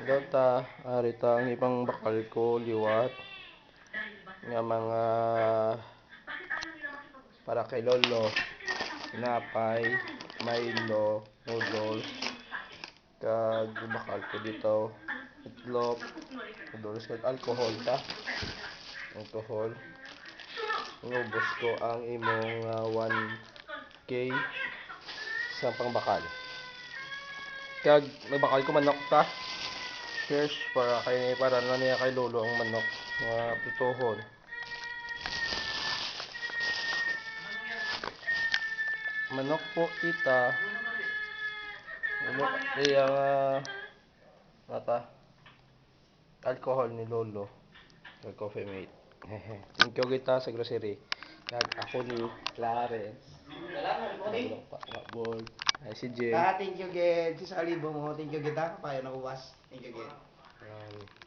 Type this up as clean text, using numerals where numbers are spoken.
Dota, arita ang ibang bakal ko, liwat. Nga mga para kay Lolo, tinapay, Milo, noodles, kag bakal ko dito, itlog, noodles kag alcohol ta. Alcohol. Inubos ko ang imong 1K sa pangbakal. Kag may bakal ko manok ta. Cheers para na niya kay Lolo ang manok nga prituhon. Manok po tita. Manok ang mata alcohol ni Lolo. Kag coffee mate. Thank you kita sa grocery. Kag ako ni Clarence. Salamat pa boy. Ay si Jen. Thank you, Ged. Si Salibo mo. Thank you, Ged. Payo na buwas. Thank you, Ged.